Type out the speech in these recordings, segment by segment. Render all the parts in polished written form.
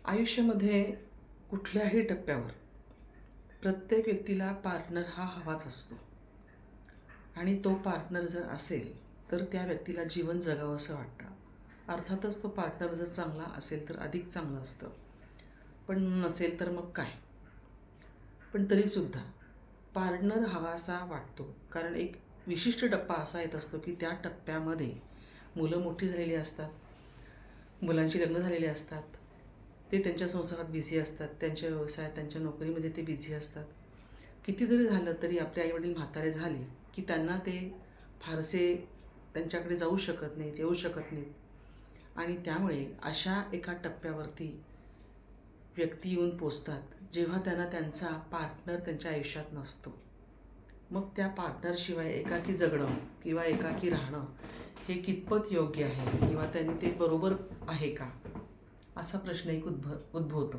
आयुष्यामध्ये कुठल्याही टप्प्यावर प्रत्येक व्यक्तीला पार्टनर हा हवाच असतो आणि तो पार्टनर जर असेल तर त्या व्यक्तीला जीवन जगावं असं वाटतं. अर्थातच तो पार्टनर जर चांगला असेल तर अधिक चांगलं असतं, पण नसेल तर मग काय. पण तरीसुद्धा पार्टनर हवासा वाटतो, कारण एक विशिष्ट टप्पा असा येत असतो की त्या टप्प्यामध्ये मुलं मोठी झालेली असतात, मुलांची लग्न झालेली असतात, ते त्यांच्या संसारात बिझी असतात, त्यांच्या व्यवसायात त्यांच्या नोकरीमध्ये ते बिझी असतात. किती जरी झालं तरी आपले आईवडील म्हातारे झाले की त्यांना ते फारसे त्यांच्याकडे जाऊ शकत नाहीत, येऊ शकत नाहीत. आणि त्यामुळे अशा एका टप्प्यावरती व्यक्ती येऊन पोचतात जेव्हा त्यांना त्यांचा पार्टनर त्यांच्या आयुष्यात नसतो. मग त्या पार्टनरशिवाय एकाकी जगणं किंवा एकाकी राहणं हे कितपत योग्य आहे किंवा त्यांनी ते बरोबर आहे का, असा प्रश्न एक उद्भवतो.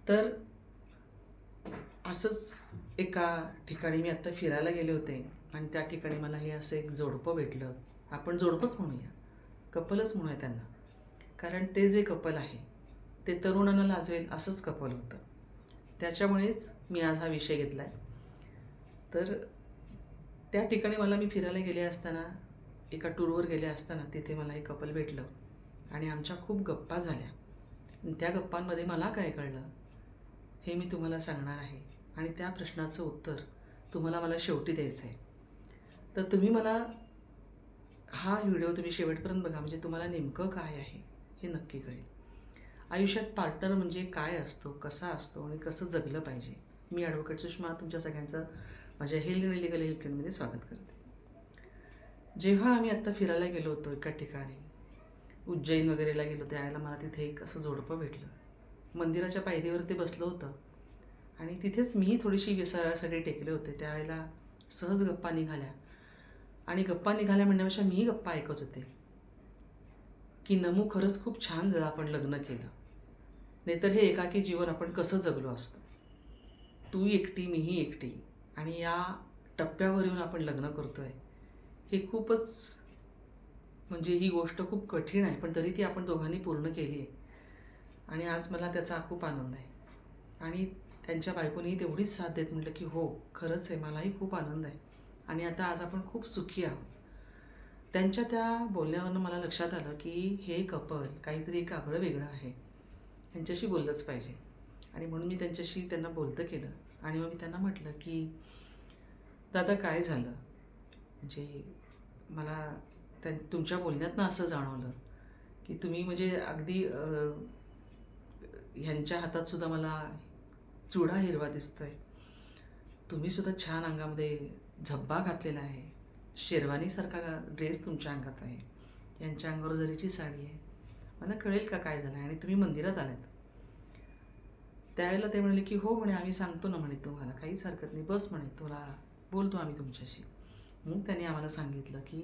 तर असंच एका ठिकाणी मी आत्ता फिरायला गेले होते आणि त्या ठिकाणी मला हे असं एक जोडपं भेटलं. आपण जोडपंच म्हणूया, कपलच म्हणूया त्यांना, कारण ते जे कपल आहे ते तरुणांना लाजवेल असंच कपल होतं. त्याच्यामुळेच मी आज हा विषय घेतला आहे. तर त्या ठिकाणी मी फिरायला गेले असताना, एका टूरवर गेले असताना तिथे मला एक कपल भेटलं आणि आमच्या खूप गप्पा झाल्या. त्या गप्पांमध्ये मला काय कळलं हे मी तुम्हाला सांगणार आहे आणि त्या प्रश्नाचं उत्तर मला शेवटी द्यायचं आहे. तर तुम्ही मला हा व्हिडिओ तुम्ही शेवटपर्यंत बघा, म्हणजे तुम्हाला नेमकं काय आहे हे नक्की कळेल. आयुष्यात पार्टनर म्हणजे काय असतो, कसा असतो आणि कसं जगलं पाहिजे. मी ॲडव्होकेट सुषमा तुमच्या सगळ्यांचं माझ्या हेल्थ आणि लिगल हेल्पलाईनमध्ये स्वागत करते. जेव्हा आम्ही आत्ता फिरायला गेलो होतो एका ठिकाणी, उज्जैन वगैरेला गेलो, त्यावेळेला मला तिथे एक असं जोडपं भेटलं. मंदिराच्या पायरीवर ते बसलं होतं आणि तिथेच मीही थोडीशी विसाव्यासाठी टेकले होते. त्यावेळेला सहज गप्पा निघाल्या आणि गप्पा निघाल्या म्हणण्यापेक्षा मीही गप्पा ऐकत होते की नमू खरंच खूप छान झालं आपण लग्न केलं, नाहीतर हे एकाकी जीवन आपण कसं जगलो असतं. तू एकटी मीही एकटी आणि या टप्प्यावर येऊन आपण लग्न करतोय हे खूपच, म्हणजे ही गोष्ट खूप कठीण आहे, पण तरी ती आपण दोघांनी पूर्ण केली आहे आणि आज मला त्याचा खूप आनंद आहे. आणि त्यांच्या बायकोनीही तेवढीच साथ देत म्हटलं की हो खरंच आहे, मलाही खूप आनंद आहे आणि आता आज आपण खूप सुखी आहोत. त्यांच्या त्या बोलण्यावरनं मला लक्षात आलं की हे कपल काहीतरी एक आगळं वेगळं आहे, ह्यांच्याशी बोललंच पाहिजे. आणि म्हणून मी त्यांना बोलतं केलं आणि मग मी त्यांना म्हटलं की दादा काय झालं, म्हणजे मला तुमच्या बोलण्यातनं असं जाणवलं की तुम्ही म्हणजे अगदी ह्यांच्या हातात सुद्धा मला चुडा हिरवा दिसतोय. तुम्ही सुद्धा छान अंगामध्ये झब्बा घातलेला आहे, शेरवानीसारखा ड्रेस तुमच्या अंगात आहे, यांच्या अंगावर जरीची साडी आहे. मला कळेल का काय झालं आणि तुम्ही मंदिरात आलात. त्यावेळेला ते म्हणले की हो म्हणे, आम्ही सांगतो ना म्हणे तुम्हाला, काहीच हरकत नाही, बस म्हणे, तुला बोलतो आम्ही तुमच्याशी. मग त्यांनी आम्हाला सांगितलं की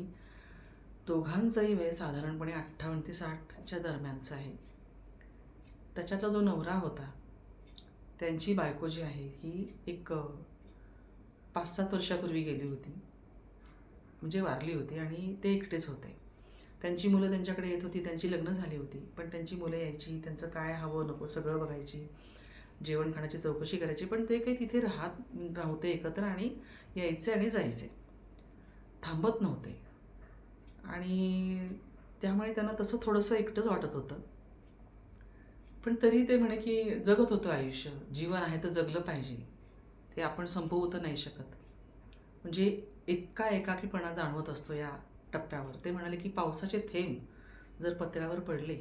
दोघांचंही वय साधारणपणे 58 ते 60च्या दरम्यानचं आहे. त्याच्यातला जो नवरा होता त्यांची बायको जी आहे ही एक 5-7 वर्षापूर्वी गेली होती, म्हणजे वारली होती आणि ते एकटेच होते. त्यांची मुलं त्यांच्याकडे येत होती, त्यांची लग्न झाली होती, पण त्यांची मुलं यायची, त्यांचं काय हवं नको सगळं बघायची, जेवण खाण्याची चौकशी करायची, पण ते काही तिथे राहते एकत्र आणि यायचे आणि जायचे, थांबत नव्हते. आणि त्यामुळे त्यांना तसं थोडंसं एकटंच वाटत होतं. पण तरी ते म्हणे की जगत होतं आयुष्य, जीवन आहे तर जगलं पाहिजे, ते आपण संपवू तर नाही शकत. म्हणजे इतका एकाकीपणा जाणवत असतो या टप्प्यावर. ते म्हणाले की पावसाचे थेंब जर पत्र्यावर पडले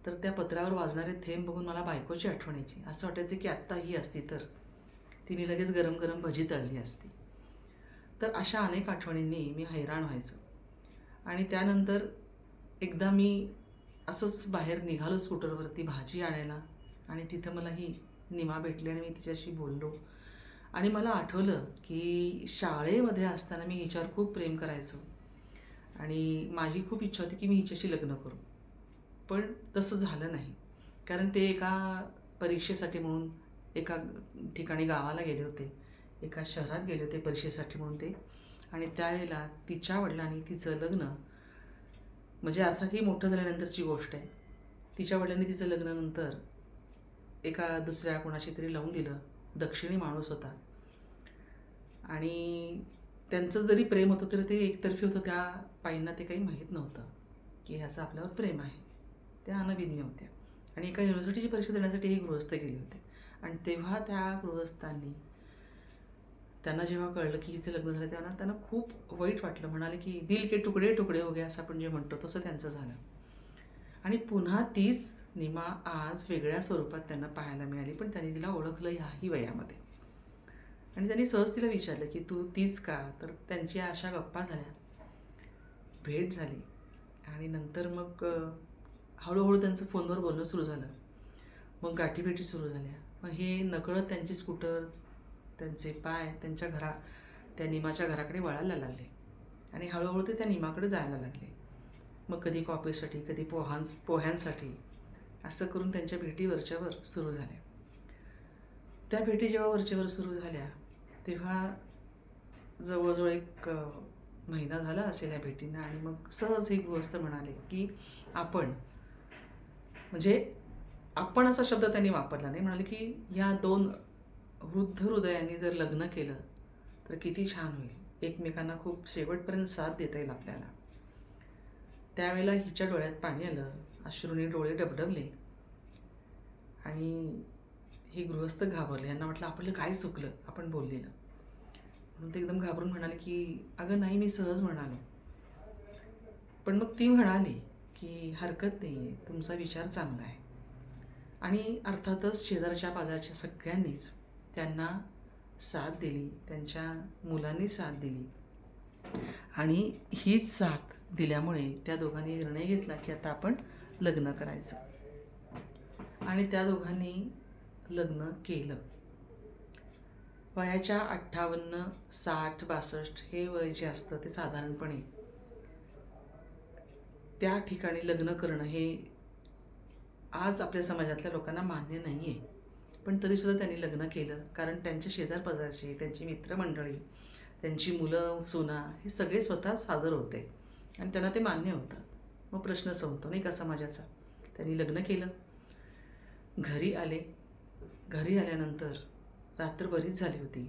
तर त्या पत्र्यावर वाजणारे थेंब बघून मला बायकोची आठवण यायची. असं वाटायचं की आत्ता ही असती तर तिने लगेच गरम गरम भजी तळली असती. तर अशा अनेक आठवणींनी मी हैराण व्हायचो. आणि त्यानंतर एकदा मी असंच बाहेर निघालो स्कूटरवरती भाजी आणायला आणि तिथं मला ही निमा भेटली आणि मी तिच्याशी बोललो आणि मला आठवलं की शाळेमध्ये असताना मी हिच्यावर खूप प्रेम करायचो आणि माझी खूप इच्छा होती की मी हिच्याशी लग्न करू, पण तसं झालं नाही. कारण ते एका परीक्षेसाठी म्हणून एका ठिकाणी गावाला गेले होते, एका शहरात गेले होते परीक्षेसाठी म्हणून ते. आणि त्यावेळेला तिच्या वडिलांनी तिचं लग्न, म्हणजे अर्थात ही मोठं झाल्यानंतरची गोष्ट आहे, तिच्या वडिलांनी तिचं लग्नानंतर एका दुसऱ्या कोणाशी तरी लावून दिलं. दक्षिणी माणूस होता आणि त्यांचं जरी प्रेम होतं तरी ते एकतर्फी होतं. त्या बाईंना ते काही माहीत नव्हतं की ह्याचं आपल्यावर प्रेम आहे. त्या अनभिज्ञ होत्या आणि एका युनिव्हर्सिटीची परीक्षा देण्यासाठी हे गृहस्थ गेले होते. आणि तेव्हा त्या गृहस्थांनी त्यांना जेव्हा कळलं की हिचं लग्न झालं तेव्हा त्यांना खूप वाईट वाटलं. म्हणाले की दिल के तुकडे तुकडे हो गए असं आपण जे म्हणतो तसं त्यांचं झालं. आणि पुन्हा तीच निमा आज वेगळ्या स्वरूपात त्यांना पाहायला मिळाली, पण त्यांनी तिला ओळखलं ह्याही वयामध्ये. आणि त्यांनी सहज तिला विचारलं की तू तीच का? तर त्यांची अशा गप्पा झाल्या, भेट झाली आणि नंतर मग हळूहळू त्यांचं फोनवर बोलणं सुरू झालं. मग गाठीभेटी सुरू झाल्या. मग हे नकळत त्यांची स्कूटर, त्यांचे पाय त्या निमाच्या घराकडे वळायला लागले आणि हळूहळू ते त्या निमाकडे जायला लागले. मग कधी कॉफीसाठी, कधी पोह्यांसाठी असं करून त्यांच्या भेटी वरच्यावर सुरू झाल्या. त्या भेटी जेव्हा वरच्यावर सुरू झाल्या तेव्हा जवळजवळ एक महिना झाला असेल या भेटींना. आणि मग सहज हे गृहस्थ म्हणाले की आपण असा शब्द त्यांनी वापरला नाही. म्हणाले की या दोन वृद्ध हृदयांनी जर लग्न केलं तर किती छान होईल. एकमेकांना खूप शेवटपर्यंत साथ देता येईल आपल्याला. त्यावेळेला हिच्या डोळ्यात पाणी आलं, अश्रूने डोळे डबडबले आणि ही गृहस्थ घाबरले. यांना म्हटलं आपलं काय चुकलं आपण बोललेलं. म्हणून ते एकदम घाबरून म्हणाले की अगं नाही, मी सहज म्हणालो. पण मग ती म्हणाली की हरकत नाही आहे, तुमचा विचार चांगला आहे. आणि अर्थातच शेजारच्या पाजारच्या सगळ्यांनीच त्यांना साथ दिली, त्यांच्या मुलांनी साथ दिली. आणि हीच साथ दिल्यामुळे त्या दोघांनी निर्णय घेतला की आता आपण लग्न करायचं. आणि त्या दोघांनी लग्न केलं. वयाच्या 58, 60, 62 हे वय जे असतं ते साधारणपणे त्या ठिकाणी लग्न करणं हे आज आपल्या समाजातल्या लोकांना मान्य नाही आहे. पण तरीसुद्धा त्यांनी लग्न केलं, कारण त्यांच्या शेजारपाजारचे, त्यांची मित्रमंडळी, त्यांची मुलं सुना हे सगळे स्वतःच हजर होते आणि त्यांना ते मान्य होतं. मग प्रश्न संपतो नाही का समाजाचा. त्यांनी लग्न केलं, घरी आले. घरी आल्यानंतर रात्र बरीच झाली होती,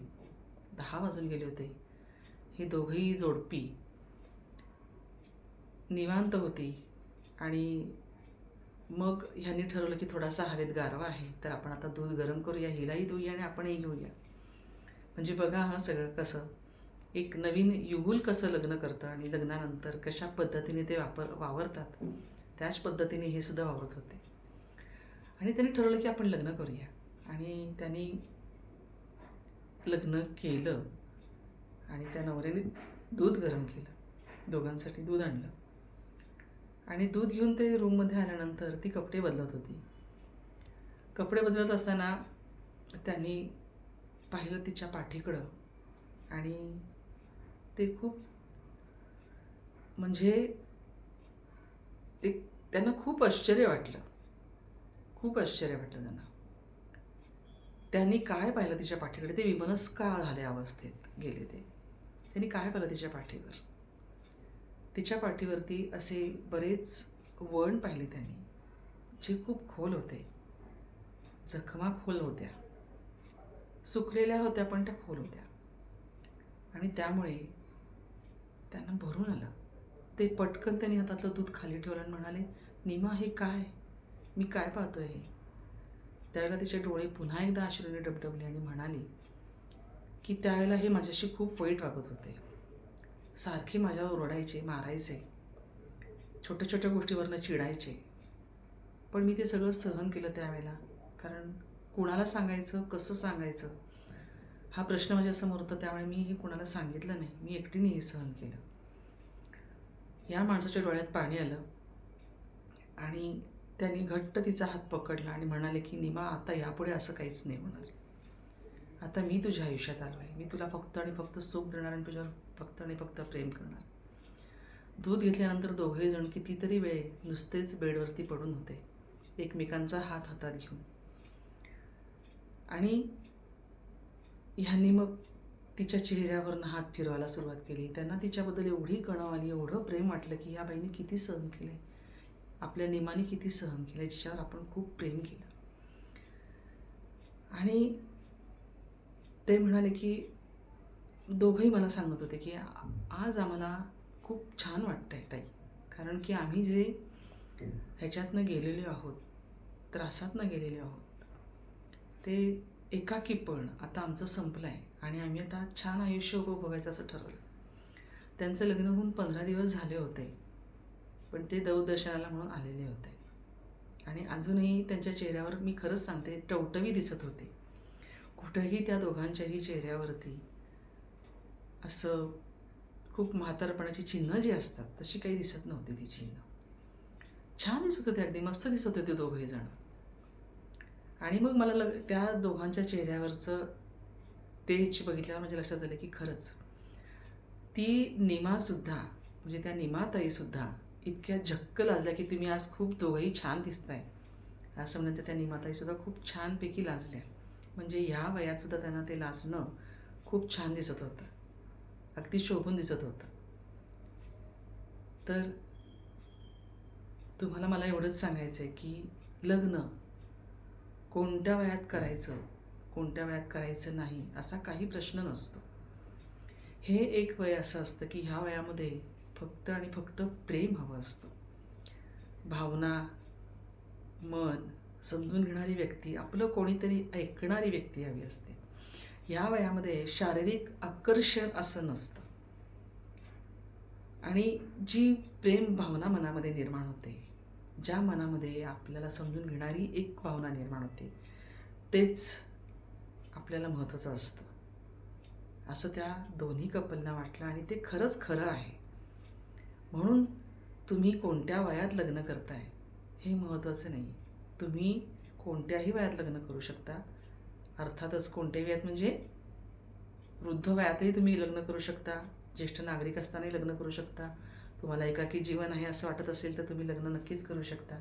10 वाजून गेले होते. ही दोघंही जोडपी निवांत होती आणि मग ह्यांनी ठरवलं की थोडासा हवेत गारवा आहे तर आपण आता दूध गरम करूया, हिलाही देऊया आणि आपणही घेऊया. म्हणजे बघा हा सगळं कसं एक नवीन युगुल कसं लग्न करतं आणि लग्नानंतर कशा पद्धतीने ते वावरतात त्याच पद्धतीने हे सुद्धा वावरत होते. आणि त्यांनी ठरवलं की आपण लग्न करूया. आणि त्यांनी लग्न केलं आणि त्या नवऱ्याने दूध गरम केलं, दोघांसाठी दूध आणलं. आणि दूध घेऊन ते रूममध्ये आल्यानंतर ती कपडे बदलत होती. कपडे बदलत असताना त्यांनी पाहिलं तिच्या पाठीकडं आणि ते खूप ते त्यांना खूप आश्चर्य वाटलं. त्यांना. त्यांनी काय पाहिलं तिच्या पाठीकडे, ते विमनस्का झाल्या अवस्थेत गेले. त्यांनी काय पाहिलं तिच्या पाठीवर. तिच्या पाठीवरती असे बरेच वण पाहिले त्यांनी, जे खूप खोल होते. जखमा खोल होत्या, सुकलेल्या होत्या पण त्या खोल होत्या. आणि त्यामुळे त्यांना भरून आलं. ते पटकन त्यांनी हातातलं दूध खाली ठेवलं आणि म्हणाले, निमा हे काय, मी काय पाहतोय हे. त्यावेळेला तिचे डोळे पुन्हा एकदा अश्रूने डबडबले आणि म्हणाली की त्यावेळेला हे माझ्याशी खूप वाईट वागत होते. सारखे माझ्यावर ओरडायचे, मारायचे, छोट्या छोट्या गोष्टीवरनं चिडायचे. पण मी ते सगळं सहन केलं त्यावेळेला, कारण कुणाला सांगायचं, कसं सांगायचं हा प्रश्न माझ्यासमोर होता. त्यामुळे मी हे कुणाला सांगितलं नाही, मी एकटीने हे सहन केलं. या माणसाच्या डोळ्यात पाणी आलं आणि त्यांनी घट्ट तिचा हात पकडला आणि म्हणाले की निमा आता यापुढे असं काहीच नाही होणार. आता मी तुझ्या आयुष्यात आलो आहे, मी तुला फक्त आणि फक्त सुख देणार आणि तुझ्यावर फक्त आणि फक्त प्रेम करणार. दूध घेतल्यानंतर दोघे जण कितीतरी वेळे नुसतेच बेडवरती पडून होते, एकमेकांचा हात हातात घेऊन. आणि ह्यांनी मग तिच्या चेहऱ्यावरनं हात फिरवायला सुरुवात केली. त्यांना तिच्याबद्दल एवढी कणव आली, एवढं प्रेम वाटलं की या बाईने किती सहन केले. आपल्या निमाने किती सहन केलं, जिच्यावर आपण खूप प्रेम केलं. आणि ते म्हणाले की दोघंही मला सांगत होते की आज आम्हाला खूप छान वाटतं आहे ताई, कारण की आम्ही जे ह्याच्यातनं गेलेलो आहोत, त्रासातनं गेलेलो आहोत, ते एकाकीपण आता आमचं संपलं आहे आणि आम्ही आता छान आयुष्य उपभोगायचं असं ठरवलं. त्यांचं लग्न होऊन 15 दिवस झाले होते, पण ते देवदर्शनाला म्हणून आलेले होते आणि अजूनही त्यांच्या चेहऱ्यावर मी खरंच सांगते टवटवी दिसत होती. कुठंही त्या दोघांच्याही चेहऱ्यावरती असं खूप म्हातारपणाची चिन्ह जी असतात तशी काही दिसत नव्हती. ती चिन्ह छान दिसत होते, अगदी मस्त दिसत होते दोघंही जण. आणि मग मला त्या दोघांच्या चेहऱ्यावरचं तेज बघितल्यावर माझ्या लक्षात आलं की खरंच ती निमासुद्धा, म्हणजे त्या निमाताईसुद्धा इतक्या झक्क लाजल्या की तुम्ही आज खूप दोघंही छान दिसताय असं म्हणत त्या निमाताईसुद्धा खूप छानपैकी लाजल्या. म्हणजे ह्या वयातसुद्धा त्यांना ते लाजणं खूप छान दिसत होतं, अगदी शोभून दिसत होतं. तर तुम्हाला मला एवढंच सांगायचं आहे की लग्न कोणत्या वयात करायचं, कोणत्या वयात करायचं नाही असा काही प्रश्न नसतो. हे एक वय असं असतं की ह्या वयामध्ये फक्त आणि फक्त प्रेम हवं असतं. भावना, मन समजून घेणारी व्यक्ती, आपलं कोणीतरी ऐकणारी व्यक्ती हवी असते. ह्या वयामध्ये शारीरिक आकर्षण असं नसतं आणि जी प्रेम भावना मनामध्ये निर्माण होते, ज्या मनामध्ये आपल्याला समजून घेणारी एक भावना निर्माण होते, तेच आपल्याला महत्त्वाचं असतं असं त्या दोन्ही कपलना वाटलं आणि ते खरंच खरं आहे. म्हणून तुम्ही कोणत्या वयात लग्न करताय हे महत्त्वाचं नाही. तुम्ही कोणत्याही वयात लग्न करू शकता. अर्थातच कोणत्याही वयात म्हणजे वृद्ध वयातही तुम्ही लग्न करू शकता, ज्येष्ठ नागरिक असतानाही लग्न करू शकता. तुम्हाला एकाकी जीवन आहे असं वाटत असेल तर तुम्ही लग्न नक्कीच करू शकता.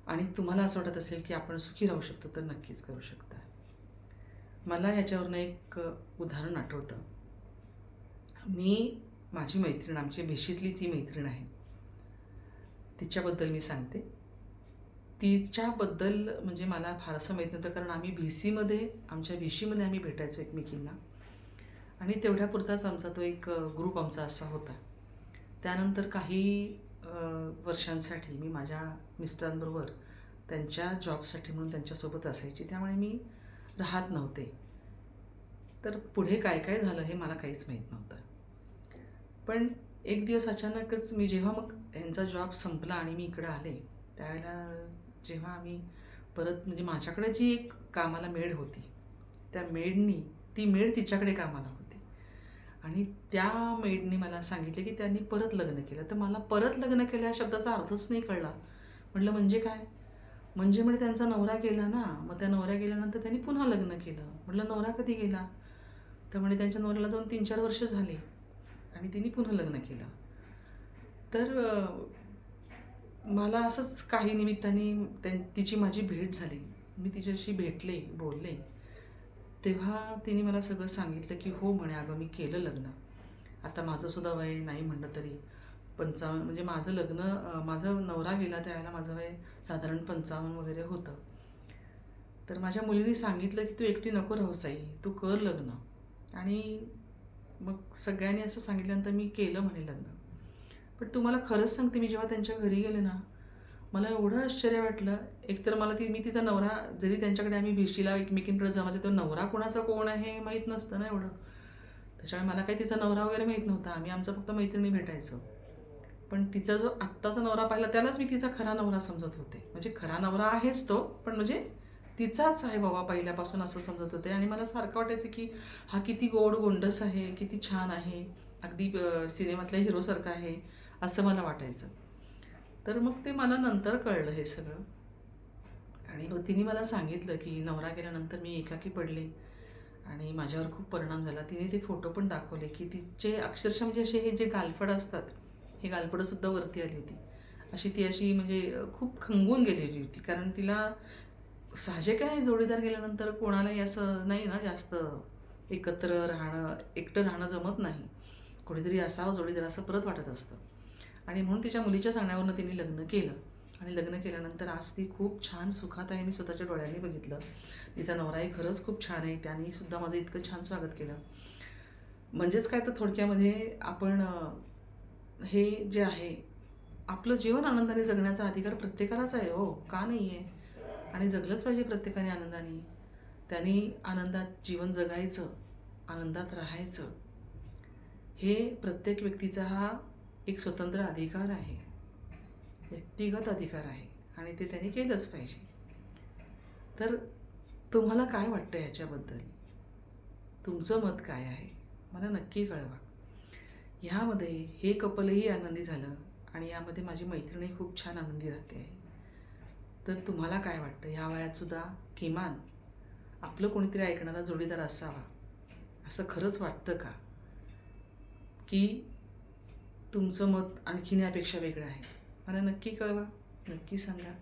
आणि तुम्हाला असं वाटत असेल की आपण सुखी राहू शकतो तर नक्कीच करू शकता. मला ह्याच्यावरनं एक उदाहरण आठवतं. माझी मैत्रीण, आमची भिशीतली ती मैत्रीण आहे, तिच्याबद्दल मी सांगते. तिच्याबद्दल म्हणजे मला फारसं माहीत नव्हतं, कारण आमच्या भिशीमध्ये आम्ही भेटायचो एकमेकींना आणि तेवढ्यापुरताच आमचा तो एक ग्रुप आमचा असा होता. त्यानंतर काही वर्षांसाठी मी माझ्या मिस्टरांबरोबर त्यांच्या जॉबसाठी म्हणून त्यांच्यासोबत असायची, त्यामुळे मी राहत नव्हते. तर पुढे काय काय झालं हे मला काहीच माहीत नव्हतं. पण एक दिवस अचानकच मी जेव्हा मग ह्यांचा जॉब संपला आणि मी इकडं आले, त्यावेळेला जेव्हा आम्ही परत म्हणजे माझ्याकडे जी एक कामाला मेड होती, ती मेड तिच्याकडे कामाला होती आणि त्या मेडनी मला सांगितले की त्यांनी परत लग्न केलं. तर मला परत लग्न केलं या शब्दाचा अर्थच नाही कळला. म्हटलं म्हणजे काय? म्हणजे त्यांचा नवरा गेला ना, मग त्या नवऱ्या गेल्यानंतर त्यांनी पुन्हा लग्न केलं. म्हटलं नवरा कधी गेला? तर म्हणजे त्यांच्या नवऱ्याला जाऊन 3-4 वर्ष झाले आणि तिने पुन्हा लग्न केलं. तर मला असंच काही निमित्ताने तिची माझी भेट झाली. मी तिच्याशी भेटले, बोलले. तेव्हा तिने मला सगळं सांगितलं की हो म्हणे, अगं मी केलं लग्न. आता माझंसुद्धा वय नाही म्हणलं तरी 55, म्हणजे माझा नवरा गेला त्यावेळेला माझं वय साधारण 55 वगैरे होतं. तर माझ्या मुलीने सांगितलं की तू एकटी नको राहूस आई, तू कर लग्न. आणि मग सगळ्यांनी असं सांगितल्यानंतर मी केलं म्हणे लग्न. पण तुम्हाला खरंच सांगते, मी जेव्हा त्यांच्या घरी गेले ना, मला एवढं आश्चर्य वाटलं. एकतर मी तिचा नवरा, जरी त्यांच्याकडे आम्ही भिशीला एकमेकींकडे जमायचं, तो नवरा कोणाचा कोण आहे हे माहीत नसतं ना एवढं. त्याच्यामुळे मला काही तिचा नवरा वगैरे माहीत नव्हता. आम्ही आमचं फक्त मैत्रिणी भेटायचो. पण तिचा जो आत्ताचा नवरा पाहिला त्यालाच मी तिचा खरा नवरा समजत होते. म्हणजे खरा नवरा आहेच तो, पण म्हणजे तिचाच आहे बाबा पहिल्यापासून असं समजत होते. आणि मला सारखं वाटायचं की हा किती गोड गोंडस आहे, किती छान आहे, अगदी सिनेमातल्या हिरोसारखं आहे असं मला वाटायचं. तर मग ते मला नंतर कळलं हे सगळं. आणि मग तिने मला सांगितलं की नवरा गेल्यानंतर मी एकाकी पडले आणि माझ्यावर खूप परिणाम झाला. तिने ते फोटो पण दाखवले की तिचे अक्षरशः म्हणजे असे हे जे गालफड असतात, हे गालफडंसुद्धा वरती आली होती. ती अशी म्हणजे खूप खंगून गेलेली होती. कारण तिला साहजिक आहे, जोडीदार गेल्यानंतर कोणालाही असं नाही ना जास्त एकत्र राहणं, एकटं राहणं जमत नाही. कोणीतरी असावं जोडीदार असं परत वाटत असतं. आणि म्हणून तिच्या मुलीच्या सांगण्यावरनं तिने लग्न केलं. आणि लग्न केल्यानंतर आज ती खूप छान सुखात आहे. मी स्वतःच्या डोळ्यांनी बघितलं. तिचा नवराही खरंच खूप छान आहे. त्याने सुद्धा माझं इतकं छान स्वागत केलं. म्हणजेच काय तर थोडक्यामध्ये आपण हे जे आहे आपलं जीवन आनंदाने जगण्याचा अधिकार प्रत्येकालाच आहे हो, का नाही आहे? आणि जगलंच पाहिजे प्रत्येकाने आनंदाने. त्यांनी आनंदात जीवन जगायचं, आनंदात राहायचं. हे प्रत्येक व्यक्तीचा हा एक स्वतंत्र अधिकार आहे, व्यक्तिगत अधिकार आहे आणि ते त्यांनी केलंच पाहिजे. तर तुम्हाला काय वाटतं ह्याच्याबद्दल? तुमचं मत काय आहे? मला नक्की कळवा. ह्यामध्ये हे कपलही आनंदी झालं आणि यामध्ये माझी मैत्रिणी खूप छान आनंदी राहते आहे. तर तुम्हाला काय वाटतं? ह्या वयातसुद्धा किमान आपलं कोणीतरी ऐकणारा जोडीदार असावा, असं खरंच वाटतं का? की तुमचं मत आणखीन यापेक्षा वेगळं आहे? मला नक्की कळवा, नक्की सांगा.